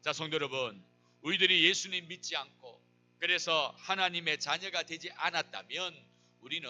자, 성도 여러분, 우리들이 예수님 믿지 않고 그래서 하나님의 자녀가 되지 않았다면 우리는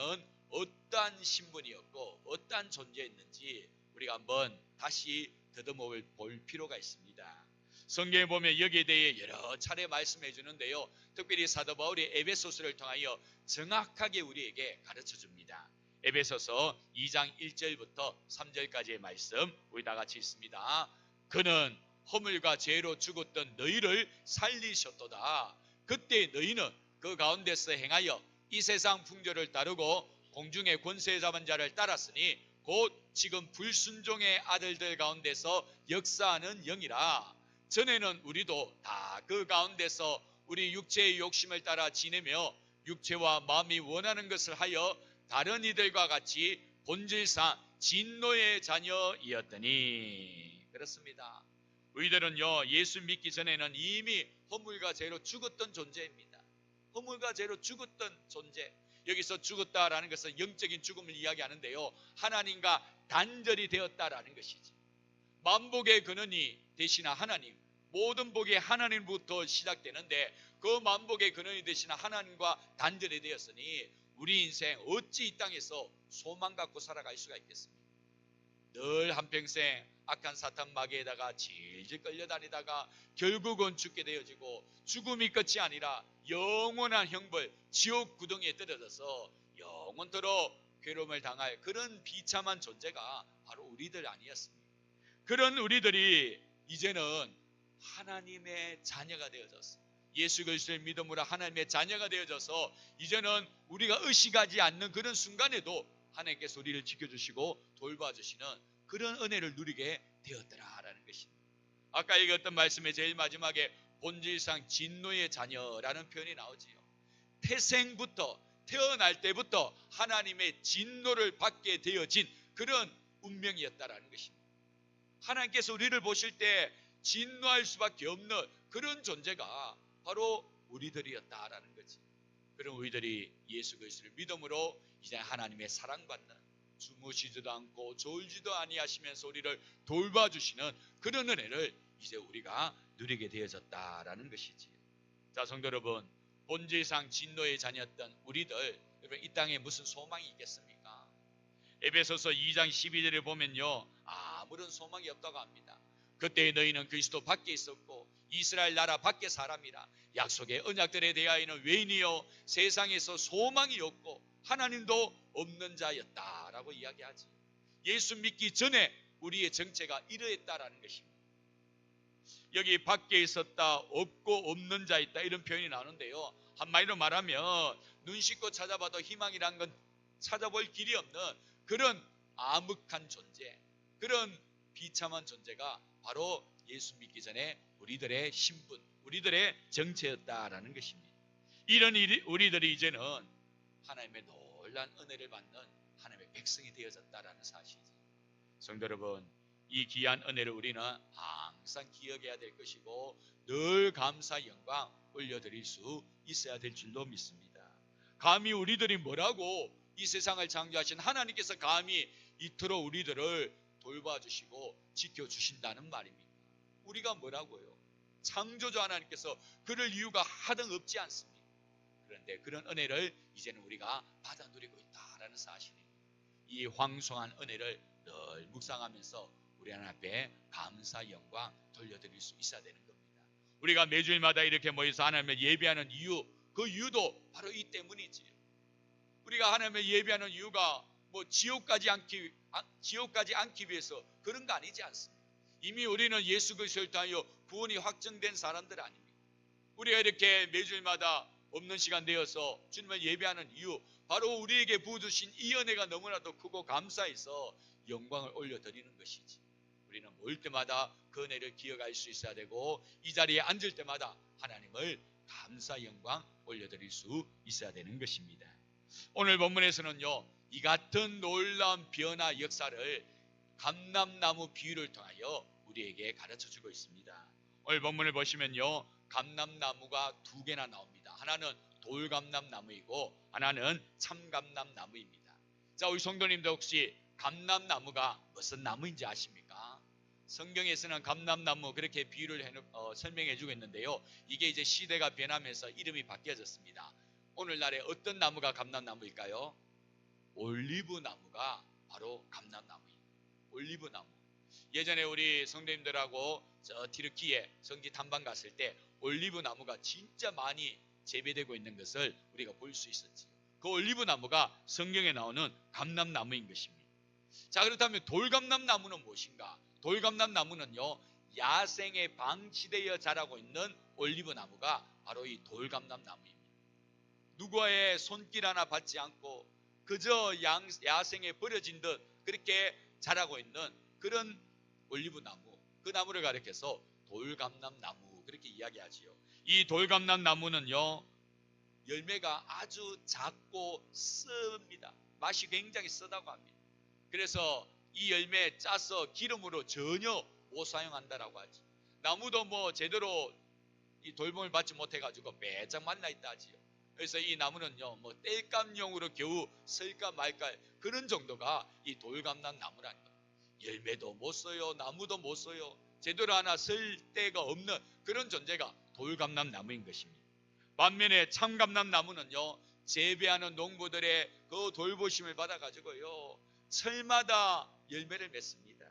어떠한 신분이었고 어떠한 존재였는지 우리가 한번 다시 더듬어 볼 필요가 있습니다. 성경에 보면 여기에 대해 여러 차례 말씀해 주는데요. 특별히 사도 바울이 에베소서를 통하여 정확하게 우리에게 가르쳐 줍니다. 에베소서 2장 1절부터 3절까지의 말씀 우리 다 같이 읽습니다. 그는 허물과 죄로 죽었던 너희를 살리셨도다. 그때 너희는 그 가운데서 행하여 이 세상 풍조를 따르고 공중의 권세 잡은 자를 따랐으니 곧 지금 불순종의 아들들 가운데서 역사하는 영이라. 전에는 우리도 다 그 가운데서 우리 육체의 욕심을 따라 지내며 육체와 마음이 원하는 것을 하여 다른 이들과 같이 본질상 진노의 자녀이었더니. 그렇습니다. 우리들은요, 예수 믿기 전에는 이미 허물과 죄로 죽었던 존재입니다. 허물과 죄로 죽었던 존재. 여기서 죽었다라는 것은 영적인 죽음을 이야기하는데요, 하나님과 단절이 되었다라는 것이지. 만복의 근원이 되시나 하나님, 모든 복이 하나님부터 시작되는데 그 만복의 근원이 되시나 하나님과 단절이 되었으니 우리 인생 어찌 이 땅에서 소망 갖고 살아갈 수가 있겠습니까? 늘 한평생 악한 사탄 마귀에다가 질질 끌려다니다가 결국은 죽게 되어지고 죽음이 끝이 아니라 영원한 형벌 지옥 구덩이에 떨어져서 영원토록 괴로움을 당할 그런 비참한 존재가 바로 우리들 아니었습니까? 그런 우리들이 이제는 하나님의 자녀가 되어졌어. 예수 그리스도를 믿음으로 하나님의 자녀가 되어져서 이제는 우리가 의식하지 않는 그런 순간에도 하나님께서 우리를 지켜주시고 돌봐주시는 그런 은혜를 누리게 되었더라라는 것입니다. 아까 읽었던 말씀의 제일 마지막에 본질상 진노의 자녀라는 표현이 나오지요. 태생부터 태어날 때부터 하나님의 진노를 받게 되어진 그런 운명이었다라는 것입니다. 하나님께서 우리를 보실 때 진노할 수밖에 없는 그런 존재가 바로 우리들이었다라는 거지. 그런 우리들이 예수 그리스도를 믿음으로 이제 하나님의 사랑받는, 주무시지도 않고 졸지도 아니하시면서 우리를 돌봐주시는 그런 은혜를 이제 우리가 누리게 되어졌다라는 것이지. 자, 성도 여러분, 본질상 진노의 자녀였던 우리들, 여러분 이 땅에 무슨 소망이 있겠습니까? 에베소서 2장 12절에 보면요, 아무런 소망이 없다고 합니다. 그때 너희는 그리스도 밖에 있었고 이스라엘 나라 밖의 사람이라 약속의 언약들에 대하여는 외인이요 세상에서 소망이 없고 하나님도 없는 자였다라고 이야기하지. 예수 믿기 전에 우리의 정체가 이러했다라는 것입니다. 여기 밖에 있었다, 없고 없는 자 있다 이런 표현이 나오는데요, 한마디로 말하면 눈 씻고 찾아봐도 희망이란 건 찾아볼 길이 없는 그런 암흑한 존재, 그런 비참한 존재가 바로 예수 믿기 전에 우리들의 신분, 우리들의 정체였다라는 것입니다. 이런 우리들이 이제는 하나님의 놀라운 은혜를 받는 하나님의 백성이 되어졌다라는 사실이죠. 성도 여러분, 이 귀한 은혜를 우리는 항상 기억해야 될 것이고 늘 감사 영광 올려드릴 수 있어야 될 줄로 믿습니다. 감히 우리들이 뭐라고 이 세상을 창조하신 하나님께서 감히 이토록 우리들을 돌봐주시고 지켜주신다는 말입니다. 우리가 뭐라고요? 창조주 하나님께서 그럴 이유가 하등 없지 않습니까? 그런데 그런 은혜를 이제는 우리가 받아 누리고 있다라는 사실입니다. 이 황송한 은혜를 늘 묵상하면서 우리 하나님 앞에 감사 영광 돌려드릴 수 있어야 되는 겁니다. 우리가 매주일마다 이렇게 모여서 하나님을 예배하는 이유, 그 이유도 바로 이 때문이지요. 우리가 하나님을 예배하는 이유가 뭐 지옥까지 앉기 위해서 그런 거 아니지 않습니까? 이미 우리는 예수 그리스도를 통하여 구원이 확정된 사람들 아닙니까? 우리가 이렇게 매주일마다 없는 시간 내어서 주님을 예배하는 이유, 바로 우리에게 부어주신 이 은혜가 너무나도 크고 감사해서 영광을 올려드리는 것이지. 우리는 모일 때마다 그 은혜를 기억할 수 있어야 되고 이 자리에 앉을 때마다 하나님을 감사 영광 올려드릴 수 있어야 되는 것입니다. 오늘 본문에서는요, 이 같은 놀라운 변화 역사를 감람나무 비유를 통하여 우리에게 가르쳐주고 있습니다. 오늘 본문을 보시면요, 감람나무가 두 개나 나옵니다. 하나는 돌감람나무이고 하나는 참감람나무입니다. 자, 우리 성도님도 혹시 감람나무가 무슨 나무인지 아십니까? 성경에서는 감람나무 그렇게 비유를 설명해 주고 있는데요. 이게 이제 시대가 변하면서 이름이 바뀌어졌습니다. 오늘날에 어떤 나무가 감람나무일까요? 올리브 나무가 바로 감람나무입니다. 올리브 나무. 예전에 우리 성도님들하고 저 티르키에 성지 탐방 갔을 때 올리브 나무가 진짜 많이 재배되고 있는 것을 우리가 볼 수 있었지요. 그 올리브 나무가 성경에 나오는 감람나무인 것입니다. 자, 그렇다면 돌감람나무는 무엇인가? 돌감람나무는요, 야생에 방치되어 자라고 있는 올리브 나무가 바로 이 돌감람나무입니다. 누구의 손길 하나 받지 않고 그저 야생에 버려진 듯 그렇게 자라고 있는 그런 올리브 나무, 그 나무를 가리켜서 돌감람나무 그렇게 이야기하지요. 이 돌감람나무는요, 열매가 아주 작고 씁니다. 맛이 굉장히 쓰다고 합니다. 그래서 이 열매 짜서 기름으로 전혀 못 사용한다라고 하지. 나무도 뭐 제대로 이 돌봄을 받지 못해가지고 매장 말라 있다 하지요. 그래서 이 나무는요, 뭐 땔감용으로 겨우 쓸까 말까 그런 정도가 이 돌감람 나무라는 거예요. 열매도 못 써요, 나무도 못 써요. 제대로 하나 쓸 데가 없는 그런 존재가 돌감람 나무인 것입니다. 반면에 참감람 나무는요, 재배하는 농부들의 그 돌보심을 받아가지고요, 철마다 열매를 맺습니다.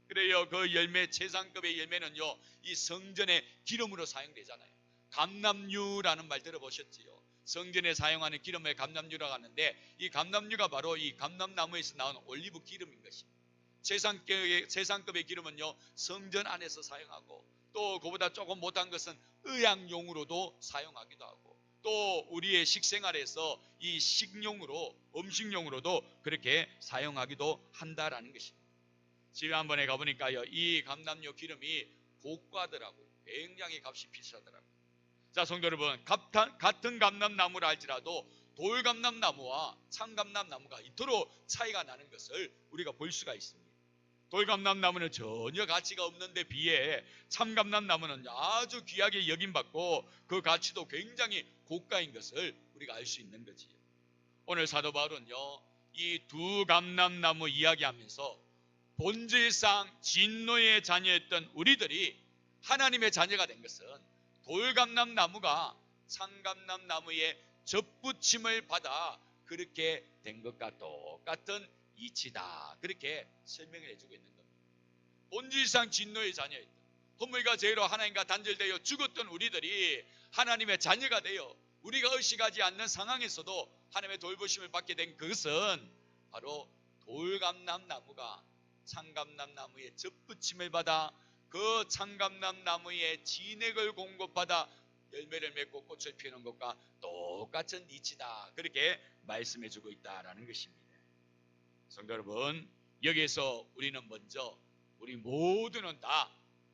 그래요, 그 열매, 최상급의 열매는요, 이 성전의 기름으로 사용되잖아요. 감람유라는 말 들어보셨지요? 성전에 사용하는 기름을 감람유라고 하는데, 이 감람유가 바로 이 감람나무에서 나오는 올리브 기름인 것입니다. 최상급의 기름은요, 성전 안에서 사용하고, 또 그보다 조금 못한 것은 의약용으로도 사용하기도 하고, 또 우리의 식생활에서 이 식용으로, 음식용으로도 그렇게 사용하기도 한다라는 것입니다. 집에 한번에 가보니까요, 이 감람유 기름이 고가더라고요. 굉장히 값이 비싸더라고요. 자, 성도 여러분, 같은 감람나무라 할지라도 돌감람나무와 참감람나무가 이토록 차이가 나는 것을 우리가 볼 수가 있습니다. 돌감람나무는 전혀 가치가 없는데 비해 참감람나무는 아주 귀하게 여김받고 그 가치도 굉장히 고가인 것을 우리가 알 수 있는 거지요. 오늘 사도 바울은요, 이 두 감람나무 이야기하면서 본질상 진노의 자녀였던 우리들이 하나님의 자녀가 된 것은 돌감람나무가 참감람나무의 접붙임을 받아 그렇게 된 것과 똑같은 이치다, 그렇게 설명을 해주고 있는 겁니다. 본질상 진노의 자녀였다. 허물과 죄로 하나님과 단절되어 죽었던 우리들이 하나님의 자녀가 되어 우리가 의식하지 않는 상황에서도 하나님의 돌보심을 받게 된 그것은 바로 돌감람나무가 참감람나무의 접붙임을 받아 그 참감람나무의 진액을 공급받아 열매를 맺고 꽃을 피우는 것과 똑같은 이치다, 그렇게 말씀해주고 있다라는 것입니다. 성도 여러분, 여기에서 우리는 먼저 우리 모두는 다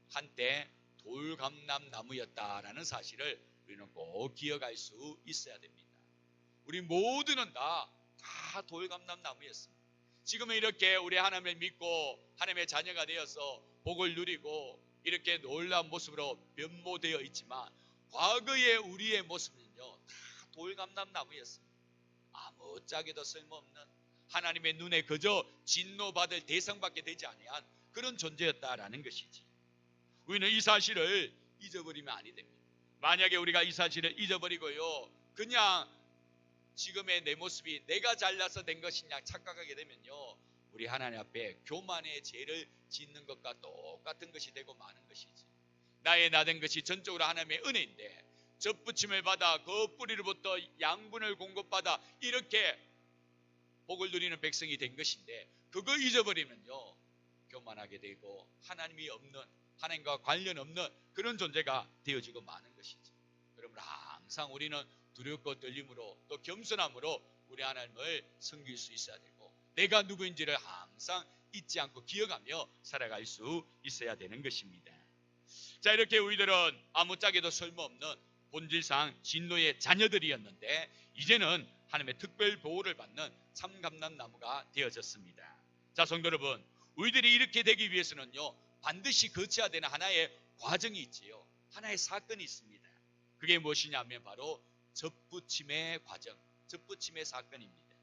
한때 돌감람나무였다라는 사실을 우리는 꼭 기억할 수 있어야 됩니다. 우리 모두는 다 돌감람나무였습니다. 지금은 이렇게 우리 하나님을 믿고 하나님의 자녀가 되어서 복을 누리고 이렇게 놀라운 모습으로 변모되어 있지만, 과거의 우리의 모습은요, 다 돌감람나무였습니다. 아무짝에도 쓸모없는, 하나님의 눈에 그저 진노받을 대상밖에 되지 아니한 그런 존재였다라는 것이지. 우리는 이 사실을 잊어버리면 아니 됩니다. 만약에 우리가 이 사실을 잊어버리고요, 그냥 지금의 내 모습이 내가 잘나서 된 것이냐 착각하게 되면요, 우리 하나님 앞에 교만의 죄를 짓는 것과 똑같은 것이 되고 마는 것이지. 나의 나된 것이 전적으로 하나님의 은혜인데 접붙임을 받아 그 뿌리로부터 양분을 공급받아 이렇게 복을 누리는 백성이 된 것인데, 그거 잊어버리면요, 교만하게 되고 하나님이 없는, 하나님과 관련 없는 그런 존재가 되어지고 마는 것이지. 여러분, 항상 우리는 두렵고 떨림으로 또 겸손함으로 우리 하나님을 섬길 수 있어야 되고, 내가 누구인지를 항상 잊지 않고 기억하며 살아갈 수 있어야 되는 것입니다. 자, 이렇게 우리들은 아무짝에도 쓸모없는 본질상 진노의 자녀들이었는데, 이제는 하나님의 특별 보호를 받는 참감람나무가 되어졌습니다. 자, 성도 여러분, 우리들이 이렇게 되기 위해서는요, 반드시 거쳐야 되는 하나의 과정이 있지요. 하나의 사건이 있습니다. 그게 무엇이냐면 바로 접붙임의 과정, 접붙임의 사건입니다.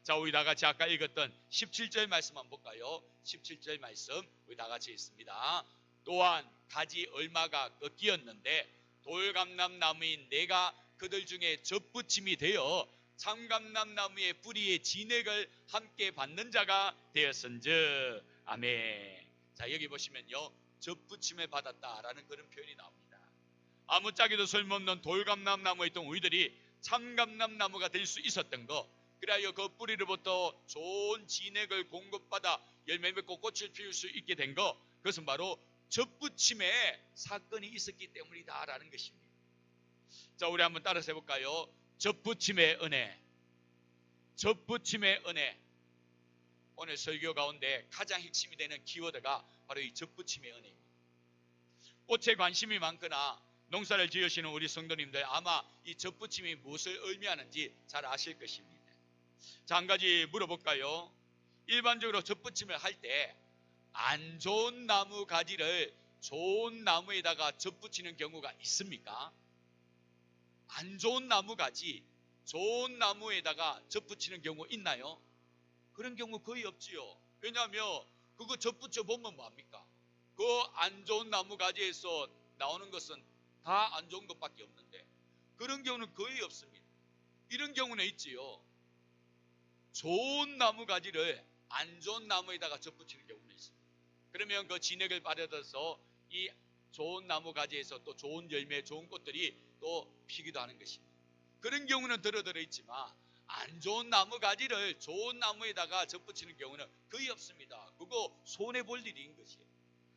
자, 우리 다 같이 아까 읽었던 17절 말씀 한번 볼까요? 17절 말씀 우리 다 같이 읽습니다. 또한 가지 얼마가 꺾이었는데 돌감람나무인 내가 그들 중에 젖붙임이 되어 참감람나무의 뿌리의 진액을 함께 받는 자가 되었은즉. 아멘. 자, 여기 보시면요, 젖붙임을 받았다라는 그런 표현이 나옵니다. 아무짝에도 쓸모없는 돌감람나무에 있던 우리들이 참감람나무가 될 수 있었던 것, 그래야 그 뿌리로부터 좋은 진액을 공급받아 열매 맺고 꽃을 피울 수 있게 된 것, 그것은 바로 젖붙임의 사건이 있었기 때문이다라는 것입니다. 자, 우리 한번 따라서 해볼까요? 젖붙임의 은혜. 젖붙임의 은혜. 오늘 설교 가운데 가장 핵심이 되는 키워드가 바로 이 젖붙임의 은혜입니다. 꽃에 관심이 많거나 농사를 지으시는 우리 성도님들 아마 이 젖붙임이 무엇을 의미하는지 잘 아실 것입니다. 자, 한 가지 물어볼까요? 일반적으로 젖붙임을 할 때 안 좋은 나무 가지를 좋은 나무에다가 젖붙이는 경우가 있습니까? 안 좋은 나무 가지 좋은 나무에다가 젖붙이는 경우 있나요? 그런 경우 거의 없지요. 왜냐하면 그거 젖붙여 보면 뭐합니까? 그 안 좋은 나무 가지에서 나오는 것은 다 안 좋은 것밖에 없는데, 그런 경우는 거의 없습니다. 이런 경우는 있지요. 좋은 나무 가지를 안 좋은 나무에다가 젖붙이는 경우는 있습니다. 그러면 그 진액을 받아서 이 좋은 나무 가지에서 또 좋은 열매, 좋은 꽃들이 또 피기도 하는 것입니다. 그런 경우는 들어 있지만 안 좋은 나무 가지를 좋은 나무에다가 젖붙이는 경우는 거의 없습니다. 그거 손해볼 일인 것이에요.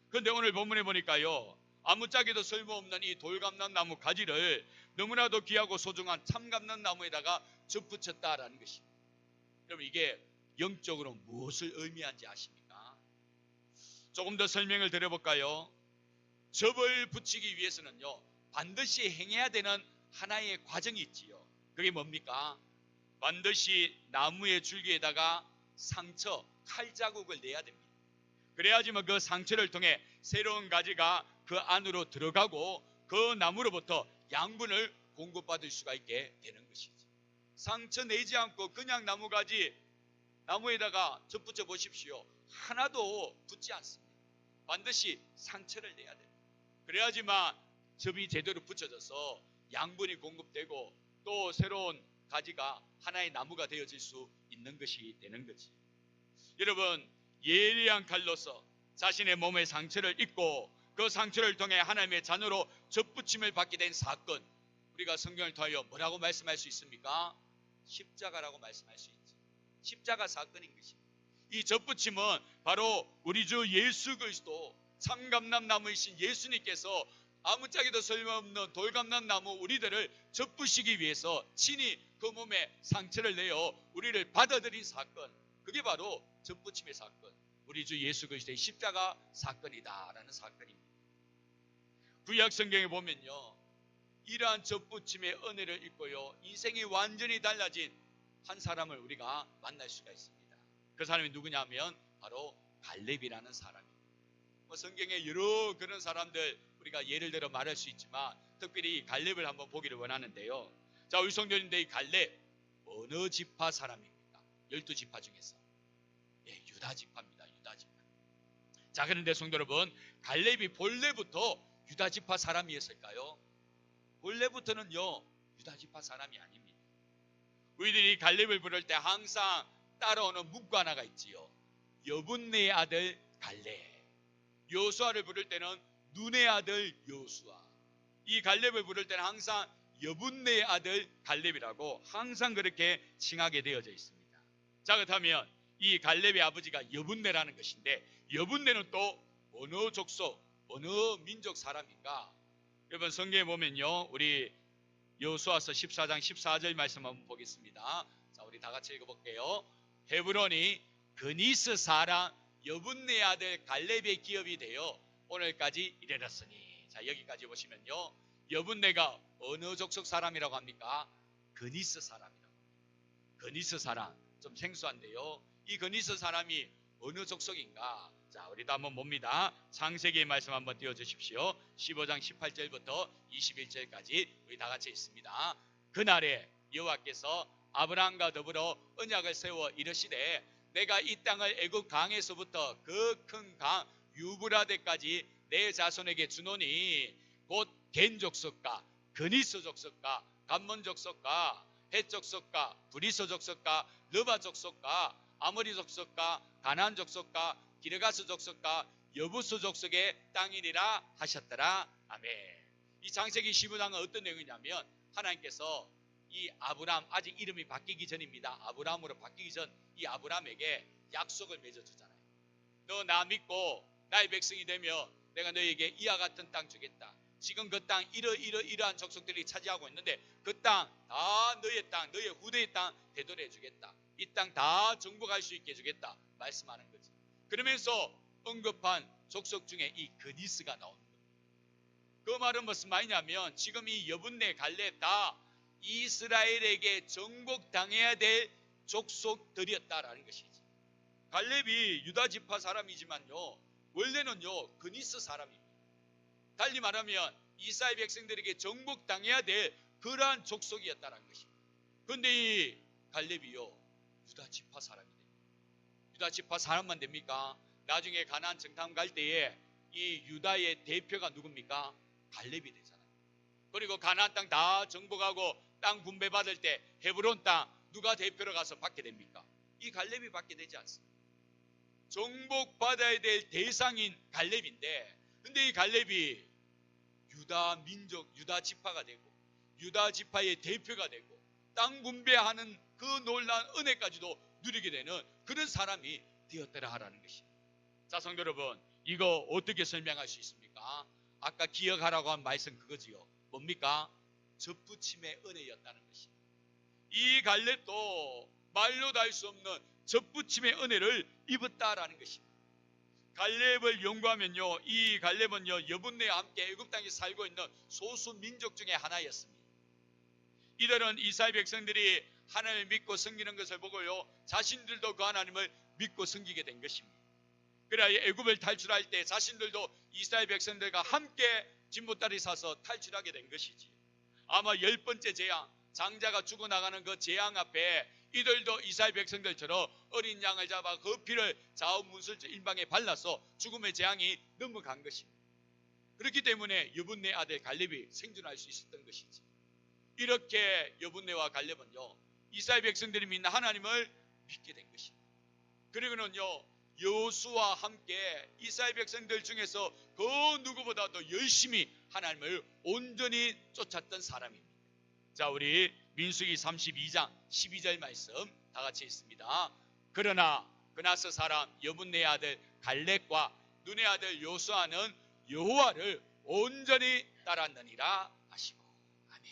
그런데 오늘 본문에 보니까요, 아무짝에도 쓸모없는 이 돌감람나무 가지를 너무나도 귀하고 소중한 참감람나무에다가 젖붙였다라는 것입니다. 여러분, 이게 영적으로 무엇을 의미하는지 아십니까? 조금 더 설명을 드려볼까요? 즙을 붙이기 위해서는요, 반드시 행해야 되는 하나의 과정이 있지요. 그게 뭡니까? 반드시 나무의 줄기에다가 상처, 칼자국을 내야 됩니다. 그래야지만 그 상처를 통해 새로운 가지가 그 안으로 들어가고 그 나무로부터 양분을 공급받을 수가 있게 되는 것이죠. 상처 내지 않고 그냥 나무가지 나무에다가 젖붙여 보십시오. 하나도 붙지 않습니다. 반드시 상처를 내야 됩니다. 그래야지만 즙이 제대로 붙여져서 양분이 공급되고 또 새로운 가지가 하나의 나무가 되어질 수 있는 것이 되는 거지. 여러분, 예리한 칼로서 자신의 몸에 상처를 입고 그 상처를 통해 하나님의 자녀로 젖붙임을 받게 된 사건, 우리가 성경을 통하여 뭐라고 말씀할 수 있습니까? 십자가라고 말씀할 수 있죠. 십자가 사건인 것입니다. 이 젖붙임은 바로 우리 주 예수 그리스도 참감람나무이신 예수님께서 아무짝에도 쓸모없는 돌감람나무 우리들을 젖부시기 위해서 친히 그 몸에 상처를 내어 우리를 받아들인 사건, 그게 바로 젖붙임의 사건, 우리 주 예수 그리스도의 십자가 사건이다라는 사건입니다. 구약 성경에 보면요, 이러한 젖붙임의 은혜를 입고요, 인생이 완전히 달라진 한 사람을 우리가 만날 수가 있습니다. 그 사람이 누구냐면 바로 갈렙이라는 사람입니다. 성경에 여러 그런 사람들 우리가 예를 들어 말할 수 있지만 특별히 갈렙을 한번 보기를 원하는데요. 자, 우리 성도님들, 이 갈렙 어느 지파 사람입니까? 12지파 중에서 유다 지파입니다. 유다 지파. 자, 그런데 성도 여러분, 갈렙이 본래부터 유다 지파 사람이었을까요? 본래부터는요, 유다 지파 사람이 아닙니다. 우리들이 갈렙을 부를 때 항상 따라오는 문구 하나가 있지요. 여분네의 아들 갈렙. 여수아를 부를 때는 눈의 아들 여수아. 이 갈렙을 부를 때는 항상 여분네의 아들 갈렙이라고 항상 그렇게 칭하게 되어져 있습니다. 자, 그렇다면 이 갈렙의 아버지가 여분네라는 것인데, 여분네는 또 어느 족속, 어느 민족 사람인가? 여러분, 성경에 보면요, 우리 여호수아서 14장 14절 말씀 한번 보겠습니다. 자, 우리 다 같이 읽어볼게요. 헤브론이 그니스 사람 여분네 아들 갈렙의 기업이 되어 오늘까지 이르렀으니. 자, 여기까지 보시면요, 여분네가 어느 족속 사람이라고 합니까? 그니스 사람이라고. 그니스 사람, 좀 생소한데요, 이 그니스 사람이 어느 족속인가? 자, 우리도 한번 봅니다. 창세기의 말씀 한번 띄워주십시오. 15장 18절부터 21절까지 우리 다 같이 있습니다. 그날에 여호와께서 아브라함과 더불어 언약을 세워 이르시되 내가 이 땅을 애굽 강에서부터 그 큰 강 유브라데까지 내 자손에게 주노니 곧 겐 족속과 그니스 족속과 감몬 족속과 헷 족속과 브리스 족속과 르바 족속과 아모리 족속과 가나안 족속과 기르가스 족속과 여부스 족속의 땅이니라 하셨더라. 아멘. 이 창세기 15장은 어떤 내용이냐면 하나님께서 이 아브라함, 아직 이름이 바뀌기 전입니다. 아브라함으로 바뀌기 전 이 아브라함에게 약속을 맺어주잖아요. 너 나 믿고 나의 백성이 되며 내가 너에게 이와 같은 땅 주겠다. 지금 그 땅 이러한 족속들이 차지하고 있는데 그 땅 다 너의 땅, 너의 후대의 땅 되돌려 주겠다. 이 땅 다 정복할 수 있게 해주겠다 말씀하는 거지. 그러면서 언급한 족속 중에 이 그니스가 나오는 거예요. 그 말은 무슨 말이냐면 지금 이 여분네 갈렙 다 이스라엘에게 정복당해야 될 족속들이었다라는 것이지. 갈렙이 유다 지파 사람이지만요 원래는요 그니스 사람입니다. 달리 말하면 이스라엘 백성들에게 정복당해야 될 그러한 족속이었다는 것입니다. 그런데 이 갈렙이요 유다 지파 사람이 됩니다. 유다 지파 사람만 됩니까? 나중에 가나안 정탐 갈 때에 이 유다의 대표가 누굽니까? 갈렙이 되잖아요. 그리고 가나안 땅 다 정복하고 땅 분배받을 때 헤브론 땅 누가 대표로 가서 받게 됩니까? 이 갈렙이 받게 되지 않습니다. 정복받아야 될 대상인 갈렙인데 근데 이 갈렙이 유다 민족, 유다 지파가 되고 유다 지파의 대표가 되고 땅 분배하는 그 놀라운 은혜까지도 누리게 되는 그런 사람이 되었더라 하라는 것입니다. 자, 성도 여러분, 이거 어떻게 설명할 수 있습니까? 아까 기억하라고 한 말씀 그거지요. 뭡니까? 접붙임의 은혜였다는 것입니다. 이 갈렙도 말로 다 할 수 없는 접붙임의 은혜를 입었다라는 것입니다. 갈렙을 연구하면요, 이 갈렙은요 여분네와 함께 애굽 땅에 살고 있는 소수 민족 중에 하나였습니다. 이들은 이스라엘 백성들이 하나님을 믿고 섬기는 것을 보고요 자신들도 그 하나님을 믿고 섬기게 된 것입니다. 그래야 애굽을 탈출할 때 자신들도 이스라엘 백성들과 함께 진보다리 사서 탈출하게 된 것이지. 아마 10번째 재앙, 장자가 죽어나가는 그 재앙 앞에 이들도 이스라엘 백성들처럼 어린 양을 잡아 그 피를 좌우 문술 일방에 발라서 죽음의 재앙이 넘어간 것입니다. 그렇기 때문에 여분네 아들 갈렙이 생존할 수 있었던 것이지. 이렇게 여분네와 갈렙은요 이스라엘 백성들이 믿는 하나님을 믿게 된 것입니다. 그리고는요 여호수아와 함께 이스라엘 백성들 중에서 그 누구보다도 열심히 하나님을 온전히 쫓았던 사람입니다. 자, 우리 민수기 32장 12절 말씀 다 같이 읽습니다. 그러나 그나스 사람 여분네 아들 갈렙과 눈의 아들 여호수아는 여호와를 온전히 따랐느니라 하시고. 아멘.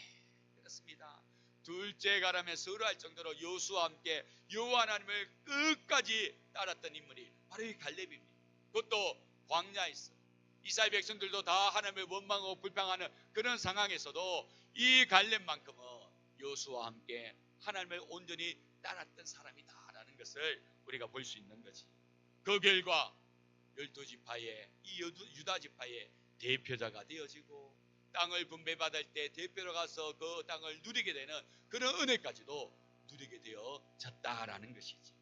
그렇습니다. 둘째 가람에 서로할 정도로 여호수아와 함께 여호와 하나님을 끝까지 따랐던 인물이 바로 이 갈렙입니다. 그것도 광야에서 이스라엘 백성들도 다 하나님을 원망하고 불평하는 그런 상황에서도 이 갈렙만큼은 여호수아와 함께 하나님을 온전히 따랐던 사람이다라는 것을 우리가 볼 수 있는 거지. 그 결과 12지파의 이 유다 지파의 대표자가 되어지고 땅을 분배받을 때 대표로 가서 그 땅을 누리게 되는 그런 은혜까지도 누리게 되어졌다라는 것이지.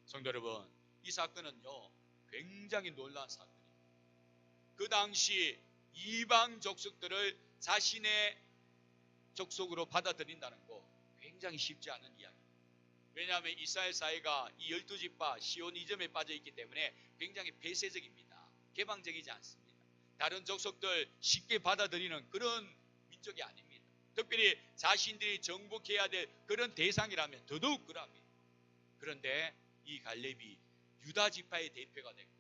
성도 여러분, 이 사건은요 굉장히 놀라운 사건입니다. 그 당시 이방 족속들을 자신의 족속으로 받아들인다는 거 굉장히 쉽지 않은 이야기입니다. 왜냐하면 이스라엘 사회가 이 12지파 시오니즘에 빠져있기 때문에 굉장히 폐쇄적입니다. 개방적이지 않습니다. 다른 족속들 쉽게 받아들이는 그런 민족이 아닙니다. 특별히 자신들이 정복해야 될 그런 대상이라면 더더욱 그럽니다. 그런데 이 갈렙이 유다 지파의 대표가 되고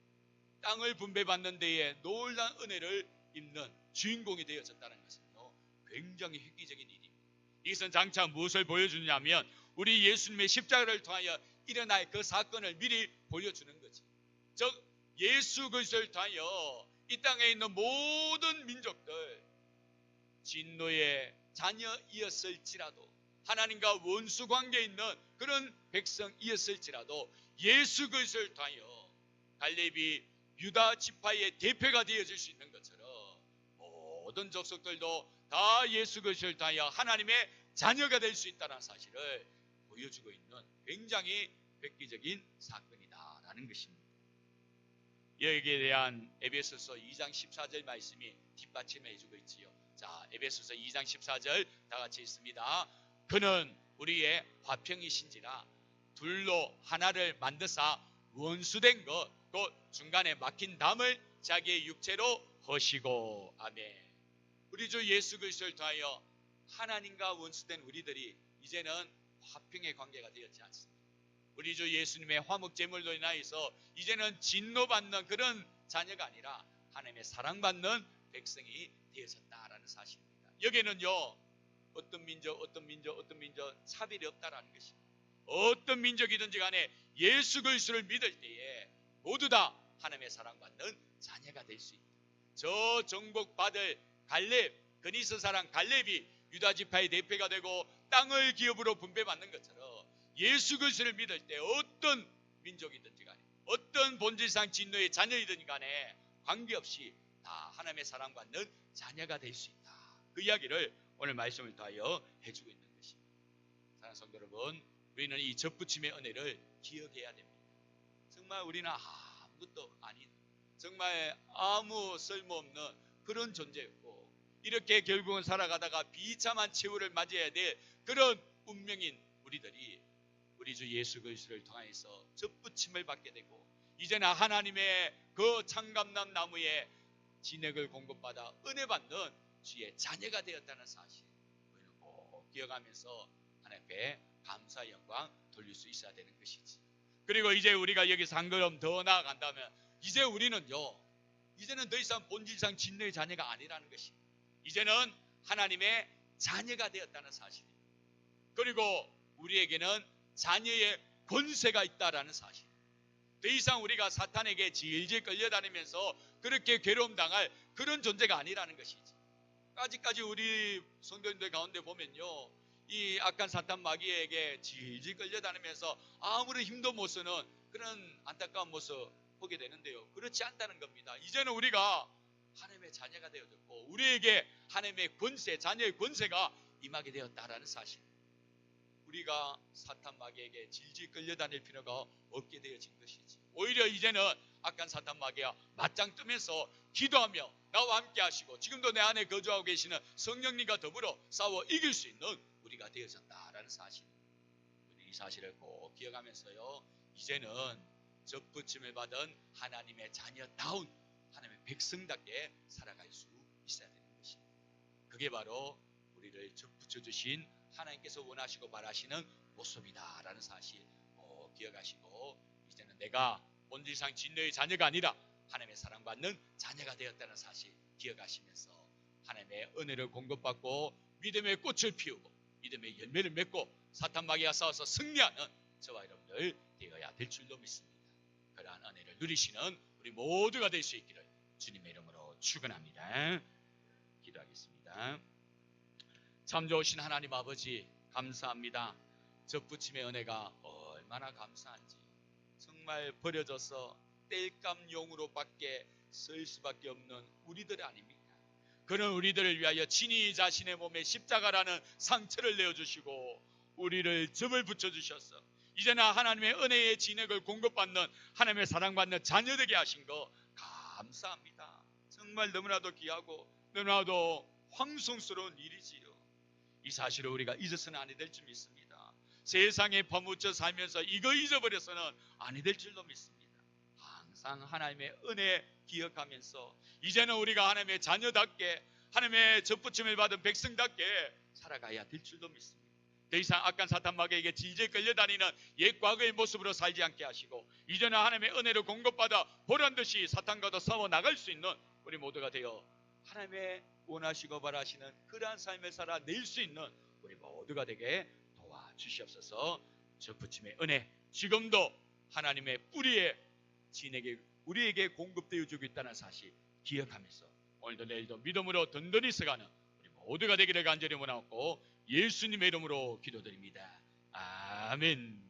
땅을 분배받는 데에 놀라운 은혜를 입는 주인공이 되어졌다는 것은요 굉장히 획기적인 일입니다. 이것은 장차 무엇을 보여주냐면 우리 예수님의 십자가를 통하여 일어날 그 사건을 미리 보여주는 거지. 즉 예수 그리스도를 통하여 이 땅에 있는 모든 민족들 진노의 자녀이었을지라도 하나님과 원수 관계에 있는 그런 백성이었을지라도 예수 그리스도를 통하여 갈렙이 유다 지파의 대표가 되어질 수 있는 것처럼 모든 족속들도 다 예수 그리스도를 통하여 하나님의 자녀가 될 수 있다는 사실을 보여주고 있는 굉장히 획기적인 사건이다라는 것입니다. 여기에 대한 에베소서 2장 14절 말씀이 뒷받침해 주고 있지요. 자, 에베소서 2장 14절 다 같이 있습니다. 그는 우리의 화평이신지라 둘로 하나를 만드사 원수된 것 곧 중간에 막힌 담을 자기의 육체로 허시고. 아멘. 우리 주 예수 그리스도를 통하여 하나님과 원수된 우리들이 이제는 화평의 관계가 되었지 않습니까? 우리 주 예수님의 화목 제물로 인하여서 이제는 진노받는 그런 자녀가 아니라 하나님의 사랑받는 백성이 되어졌다라는 사실입니다. 여기에는요, 어떤 민족 차별이 없다라는 것입니다. 어떤 민족이든지 간에 예수 그리스도를 믿을 때에 모두 다 하나님의 사랑받는 자녀가 될 수 있다. 저 정복받을 갈렙, 그니스 사람 갈렙이 유다 지파의 대표가 되고 땅을 기업으로 분배받는 것처럼 예수 그리스도를 믿을 때 어떤 민족이든지 간에 어떤 본질상 진노의 자녀이든지 간에 관계없이 다 하나님의 사랑받는 자녀가 될 수 있다. 그 이야기를 오늘 말씀을 통하여 해주고 있는 것입니다. 사랑하는 성도 여러분, 우리는 이 접붙임의 은혜를 기억해야 됩니다. 정말 우리는 아무것도 아닌, 정말 아무 쓸모없는 그런 존재였고, 이렇게 결국은 살아가다가 비참한 최후를 맞이해야 될 그런 운명인 우리들이 우리 주 예수 그리스도를 통해서 접붙임을 받게 되고, 이제는 하나님의 그 창감난 나무에 진액을 공급받아 은혜 받는 주의 자녀가 되었다는 사실, 우리는 꼭 기억하면서 하나님께 감사 영광 돌릴 수 있어야 되는 것이지. 그리고 이제 우리가 여기서 한 걸음 더 나아간다면, 이제 우리는요, 이제는 더 이상 본질상 진노의 자녀가 아니라는 것입니다. 이제는 하나님의 자녀가 되었다는 사실입니다. 그리고 우리에게는 자녀의 권세가 있다라는 사실. 더 이상 우리가 사탄에게 질질 끌려다니면서 그렇게 괴로움 당할 그런 존재가 아니라는 것이지. 아직까지 우리 성도님들 가운데 보면요, 이 악한 사탄 마귀에게 질질 끌려다니면서 아무런 힘도 못 쓰는 그런 안타까운 모습 보게 되는데요, 그렇지 않다는 겁니다. 이제는 우리가 하나님의 자녀가 되어졌고 우리에게 하나님의 권세, 자녀의 권세가 임하게 되었다라는 사실. 우리가 사탄 마귀에게 질질 끌려다닐 필요가 없게 되어진 것이지. 오히려 이제는 악한 사탄 마귀와 맞짱 뜨면서 기도하며 나와 함께 하시고 지금도 내 안에 거주하고 계시는 성령님과 더불어 싸워 이길 수 있는 우리가 되어졌다라는 사실. 우리 이 사실을 꼭 기억하면서요, 이제는 접붙임을 받은 하나님의 자녀다운 하나님의 백성답게 살아갈 수 있어야 되는 것입니다. 그게 바로 우리를 접붙여 주신 하나님께서 원하시고 바라시는 모습이다라는 사실 꼭 기억하시고, 이제는 내가 본질상 진노의 자녀가 아니라 하나님의 사랑받는 자녀가 되었다는 사실 기억하시면서 하나님의 은혜를 공급받고 믿음의 꽃을 피우고 믿음의 열매를 맺고 사탄 마귀와 싸워서 승리하는 저와 여러분들 되어야 될 줄로 믿습니다. 그러한 은혜를 누리시는 우리 모두가 될 수 있기를 주님의 이름으로 축원합니다. 기도하겠습니다. 참 좋으신 하나님 아버지, 감사합니다. 접붙임의 은혜가 얼마나 감사한지. 정말 버려져서 땔감용으로밖에 쓸 수밖에 없는 우리들 아닙니까? 그는 우리들을 위하여 친히 자신의 몸에 십자가라는 상처를 내어주시고 우리를 접을 붙여주셔서 이제는 하나님의 은혜의 진액을 공급받는 하나님의 사랑받는 자녀되게 하신 거 감사합니다. 정말 너무나도 귀하고 너무나도 황송스러운 일이지요. 이 사실을 우리가 잊어서는 아니 될 줄 믿습니다. 세상에 퍼묻혀 살면서 이거 잊어버려서는 아니 될 줄로 믿습니다. 항상 하나님의 은혜 기억하면서 이제는 우리가 하나님의 자녀답게 하나님의 접붙임을 받은 백성답게 살아가야 될 줄로 믿습니다. 더 이상 악한 사탄 마귀에게 질질 끌려다니는 옛 과거의 모습으로 살지 않게 하시고 이제는 하나님의 은혜를 공급받아 보란듯이 사탄과도 싸워 나갈 수 있는 우리 모두가 되어 하나님의 원하시고 바라시는 그러한 삶을 살아낼 수 있는 우리 모두가 되게 도와주시옵소서. 접붙임의 은혜 지금도 하나님의 뿌리에 진에게 우리에게 공급되어 주고 있다는 사실 기억하면서 오늘도 내일도 믿음으로 든든히 서가는 우리 모두가 되기를 간절히 원하고 예수님의 이름으로 기도드립니다. 아멘.